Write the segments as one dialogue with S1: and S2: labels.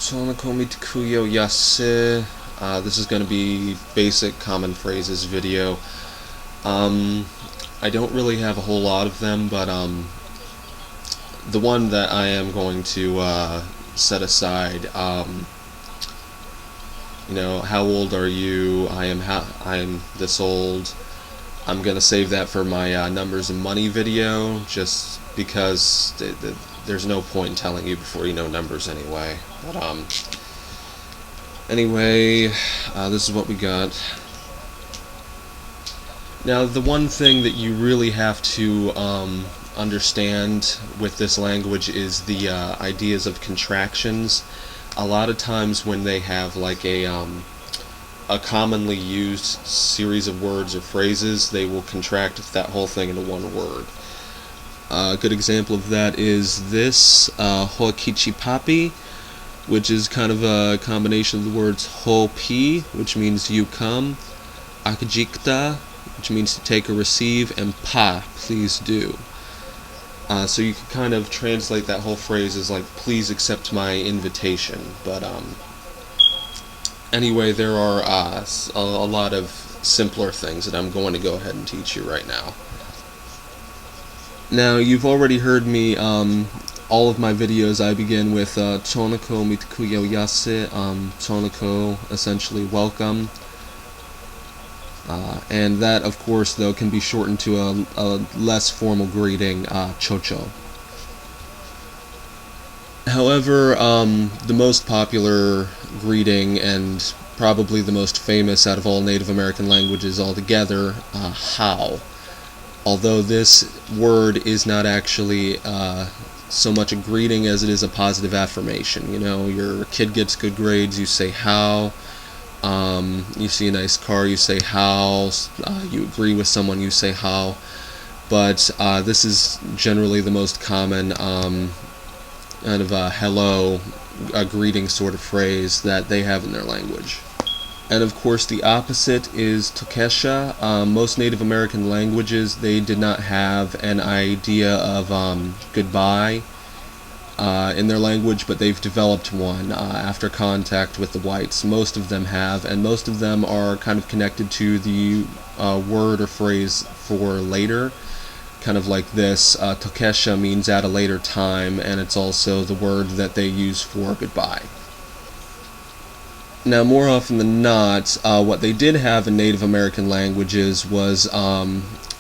S1: This is going to be basic common phrases video. I don't really have a whole lot of them, but the one that I am going to set aside, how old are you? I am this old. I'm gonna save that for my numbers and money video, just because there's no point in telling you before you know numbers anyway. But anyway, this is what we got. Now, the one thing that you really have to understand with this language is the ideas of contractions. A lot of times when they have like a commonly used series of words or phrases, they will contract that whole thing into one word. A good example of that is this, Hokichipapi, which is kind of a combination of the words Hopi, which means you come, Akajikta, which means to take or receive, and Pa, please do. So you can kind of translate that whole phrase as like, please accept my invitation. But anyway, there are a lot of simpler things that I'm going to go ahead and teach you right now. Now, you've already heard me, all of my videos I begin with Tonako Mitakuyo Yase, Tonako, essentially welcome. And that, of course, though, can be shortened to a less formal greeting, Chocho. However, the most popular greeting, and probably the most famous out of all Native American languages altogether, how. Although this word is not actually so much a greeting as it is a positive affirmation. You know, your kid gets good grades, you say how. You see a nice car, you say how. You agree with someone, you say how. But this is generally the most common kind of a hello, a greeting sort of phrase that they have in their language. And of course the opposite is Tokesha. Most Native American languages, they did not have an idea of goodbye in their language, but they've developed one after contact with the whites. Most of them have, and most of them are kind of connected to the word or phrase for later. Kind of like this, Tokesha means at a later time, and it's also the word that they use for goodbye. Now, more often than not, what they did have in Native American languages was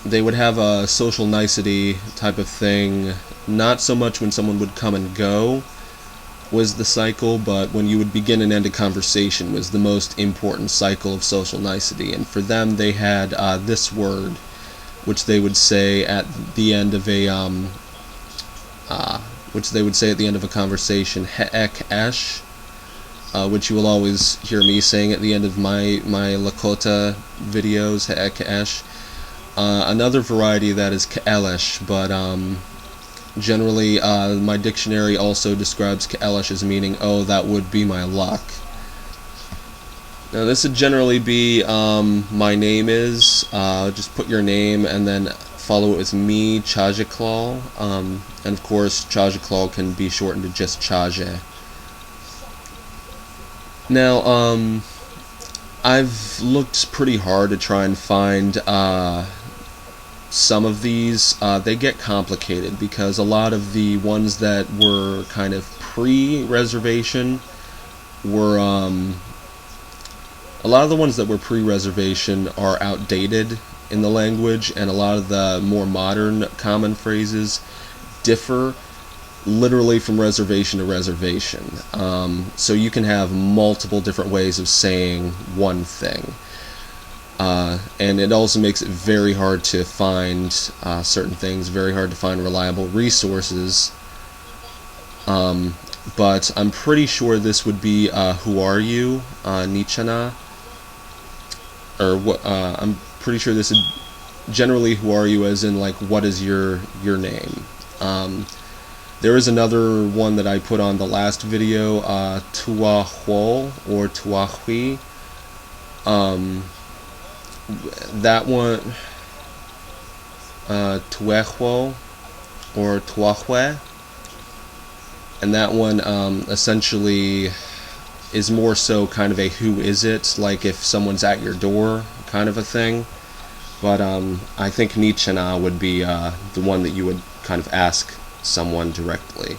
S1: they would have a social nicety type of thing. Not so much when someone would come and go was the cycle, but when you would begin and end a conversation was the most important cycle of social nicety. And for them, they had this word, which they would say at the end of a conversation, he'ek esh, which you will always hear me saying at the end of my Lakota videos, he'ek esh. Another variety of that is ke'elesh, but generally my dictionary also describes ke'elesh as meaning, oh, that would be my luck. Now this would generally be my name is, just put your name and then follow it with me, Chajaklal, and of course Chajaklal can be shortened to just Chaje. Now I've looked pretty hard to try and find some of these. They get complicated because a lot of the ones that were kind of pre-reservation were are outdated in the language, and a lot of the more modern common phrases differ literally from reservation to reservation. So you can have multiple different ways of saying one thing. And it also makes it very hard to find certain things, very hard to find reliable resources. But I'm pretty sure this would be who are you, Nichana, or what? I'm pretty sure this is generally who are you, as in like what is your name. There is another one that I put on the last video, Tuahuo or Tuahui. That one, Tuehuo or Tuahue, and that one essentially is more so kind of a who is it, like if someone's at your door kind of a thing. But I think Nichana would be the one that you would kind of ask someone directly.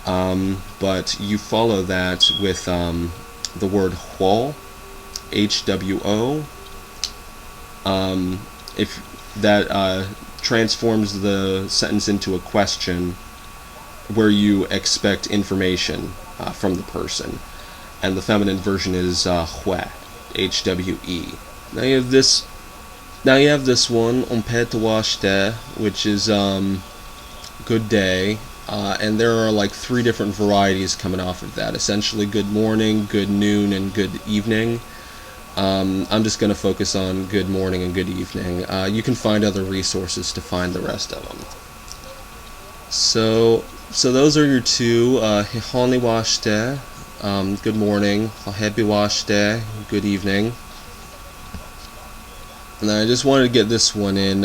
S1: But you follow that with the word hwo, HWO. If that transforms the sentence into a question where you expect information from the person. And the feminine version is hwe, HWE. Now you have this one, ompetawashte, which is good day, and there are like 3 different varieties coming off of that. Essentially, good morning, good noon, and good evening. I'm just going to focus on good morning and good evening. You can find other resources to find the rest of them. So those are your 2. Hihoniwashte, good morning. Hahebiwashte, good evening. And I just wanted to get this one in,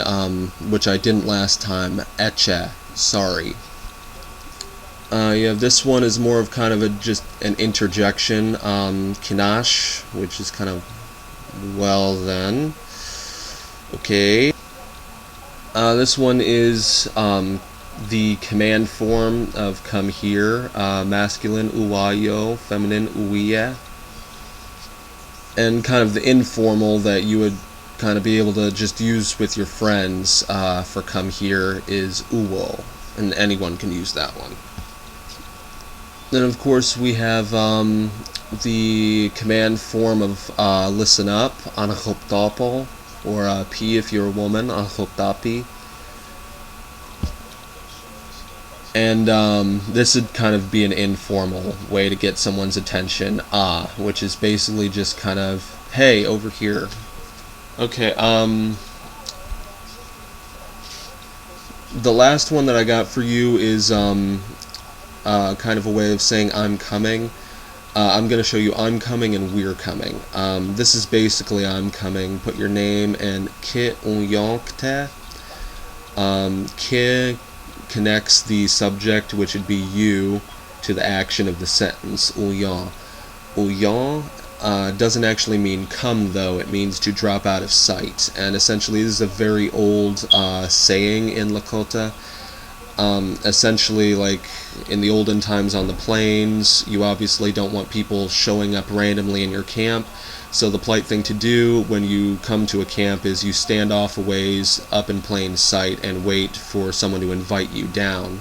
S1: which I didn't last time. Eche, sorry. You have this one is more of kind of just an interjection. Kinash, which is kind of, well then. Okay. This one is the command form of come here. Masculine uwayo, feminine uwiye. And kind of the informal that you would kind of be able to just use with your friends for come here is uwo, and anyone can use that one. Then of course we have the command form of listen up, anakoptapo, or P if you're a woman, Lakotaiapi. And this would kind of be an informal way to get someone's attention, which is basically just kind of, hey, over here. Okay, the last one that I got for you is kind of a way of saying I'm coming. I'm going to show you I'm coming and we're coming. This is basically I'm coming. Put your name and ke unyonkte. Ke connects the subject, which would be you, to the action of the sentence, uyon. Uyon doesn't actually mean come, though. It means to drop out of sight. And essentially, this is a very old saying in Lakota. Essentially, like in the olden times on the plains, you obviously don't want people showing up randomly in your camp. So the polite thing to do when you come to a camp is you stand off a ways up in plain sight and wait for someone to invite you down.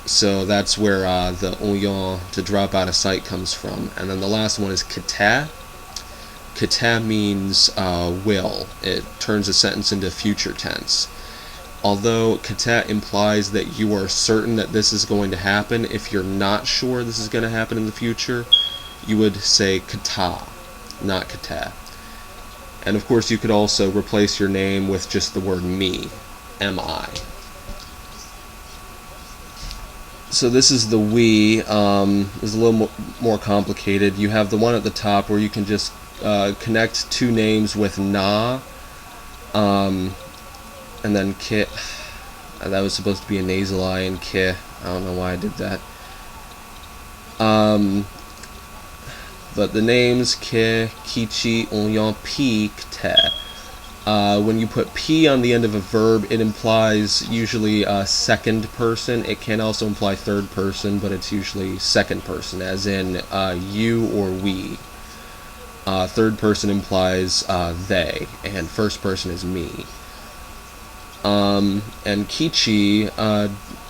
S1: So that's where the uyon, to drop out of sight, comes from. And then the last one is kata. Kata means will. It turns a sentence into future tense. Although kata implies that you are certain that this is going to happen, if you're not sure this is going to happen in the future, you would say kata, not kata. And of course you could also replace your name with just the word me, M-I. So this is the we. It's a little more complicated. You have the one at the top where you can just connect 2 names with na, and then ke. That was supposed to be a nasal I in ke. I don't know why I did that. But the names ke, kichi, unyon, pi, kte. When you put P on the end of a verb, it implies usually a second person. It can also imply third person, but it's usually second person, as in you or we. Third person implies they, and first person is me. And kichi,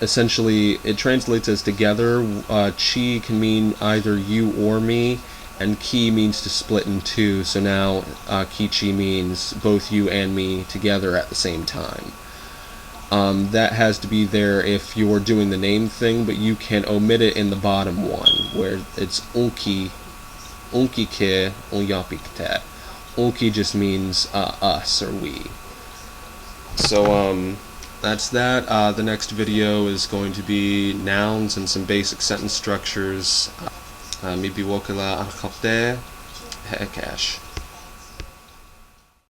S1: essentially, it translates as together. Chi can mean either you or me, and ki means to split in 2, so now kichi means both you and me together at the same time. That has to be there if you're doing the name thing, but you can omit it in the bottom one, where it's unki ke, unyapi kte. Unki just means us, or we. So that's that. The next video is going to be nouns and some basic sentence structures. Maybe Oglala Hohe Cash.